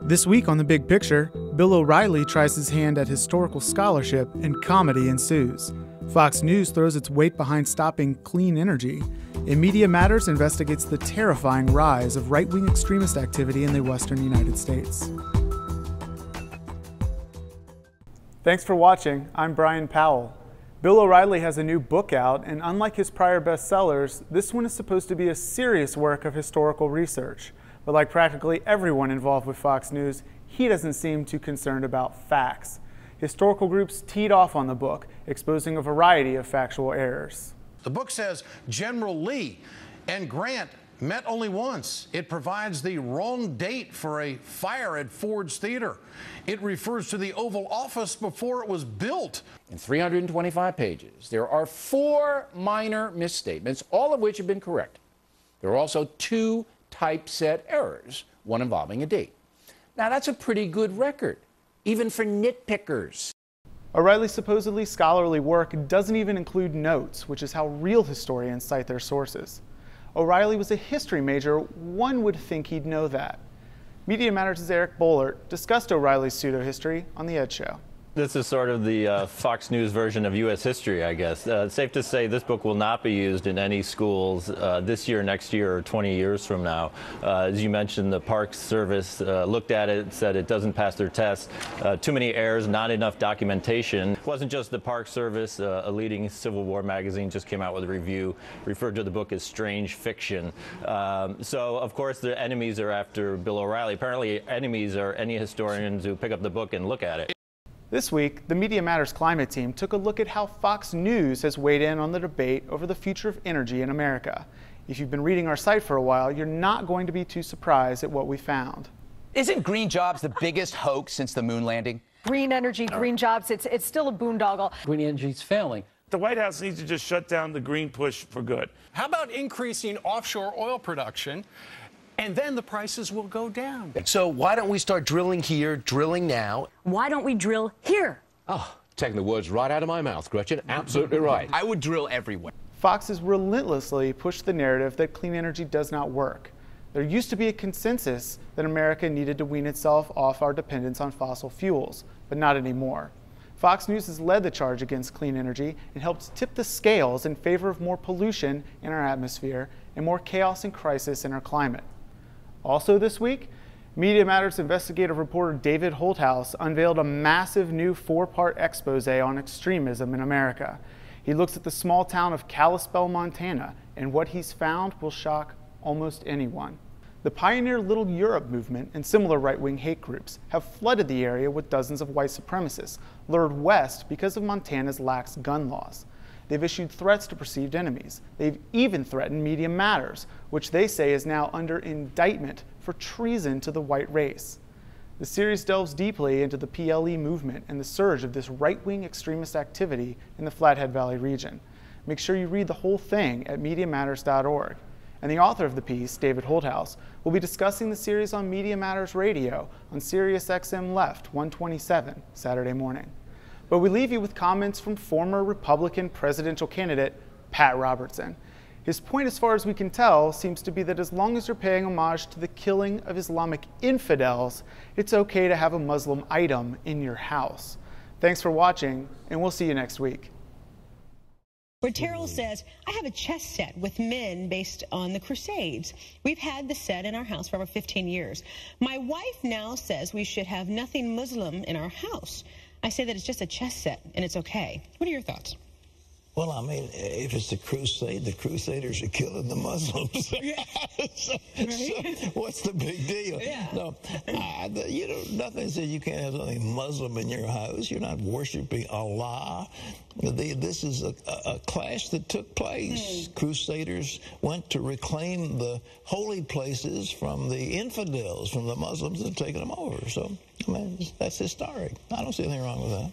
This week on The Big Picture, Bill O'Reilly tries his hand at historical scholarship and comedy ensues. Fox News throws its weight behind stopping clean energy. And Media Matters investigates the terrifying rise of right-wing extremist activity in the western United States. Thanks for watching. I'm Brian Powell. Bill O'Reilly has a new book out, and unlike his prior bestsellers, this one is supposed to be a serious work of historical research. But like practically everyone involved with Fox News, he doesn't seem too concerned about facts. Historical groups teed off on the book, exposing a variety of factual errors. The book says General Lee and Grant met only once. It provides the wrong date for a fire at Ford's Theater. It refers to the Oval Office before it was built. In 325 pages, there are 4 minor misstatements, all of which have been correct. There are also 2 typeset errors, one involving a date. Now, that's a pretty good record, even for nitpickers. O'Reilly's supposedly scholarly work doesn't even include notes, which is how real historians cite their sources. O'Reilly was a history major. One would think he'd know that. Media Matters' Eric Boehlert discussed O'Reilly's pseudo-history on The Ed Show. This is sort of the Fox News version of U.S. history, I guess. It's safe to say this book will not be used in any schools this year, next year, or 20 years from now. As you mentioned, the Park Service looked at it, said it doesn't pass their test. Too many errors, not enough documentation. It wasn't just the Park Service. A leading Civil War magazine just came out with a review, referred to the book as strange fiction. So, of course, the enemies are after Bill O'Reilly. Apparently, enemies are any historians who pick up the book and look at it. This week, the Media Matters climate team took a look at how Fox News has weighed in on the debate over the future of energy in America. If you've been reading our site for a while, you're not going to be too surprised at what we found. Isn't green jobs the biggest hoax since the moon landing? Green energy, green jobs, it's still a boondoggle. Green energy's failing. The White House needs to just shut down the green push for good. How about increasing offshore oil production? And then the prices will go down. So why don't we start drilling here, drilling now? Why don't we drill here? Oh, taking the words right out of my mouth, Gretchen. Absolutely right. I would drill everywhere. Fox has relentlessly pushed the narrative that clean energy does not work. There used to be a consensus that America needed to wean itself off our dependence on fossil fuels, but not anymore. Fox News has led the charge against clean energy and helped tip the scales in favor of more pollution in our atmosphere and more chaos and crisis in our climate. Also this week, Media Matters investigative reporter David Holthouse unveiled a massive new 4-part expose on extremism in America. He looks at the small town of Kalispell, Montana, and what he's found will shock almost anyone. The Pioneer Little Europe movement and similar right-wing hate groups have flooded the area with dozens of white supremacists, lured west because of Montana's lax gun laws. They've issued threats to perceived enemies. They've even threatened Media Matters, which they say is now under indictment for treason to the white race. The series delves deeply into the PLE movement and the surge of this right-wing extremist activity in the Flathead Valley region. Make sure you read the whole thing at MediaMatters.org. And the author of the piece, David Holthouse, will be discussing the series on Media Matters Radio on Sirius XM Left 127 Saturday morning. But we leave you with comments from former Republican presidential candidate Pat Robertson. His point, as far as we can tell, seems to be that as long as you're paying homage to the killing of Islamic infidels, it's okay to have a Muslim item in your house. Thanks for watching, and we'll see you next week. Where Terrell says, I have a chess set with men based on the Crusades. We've had the set in our house for over 15 years. My wife now says we should have nothing Muslim in our house. I say that it's just a chess set, and it's okay. What are your thoughts? Well, I mean, if it's a crusade, the Crusaders are killing the Muslims. Yeah. so what's the big deal? Yeah. No, you know, nothing says you can't have something Muslim in your house. You're not worshiping Allah. This is a clash that took place. Crusaders went to reclaim the holy places from the infidels, from the Muslims that had taken them over. So, I mean, that's historic. I don't see anything wrong with that.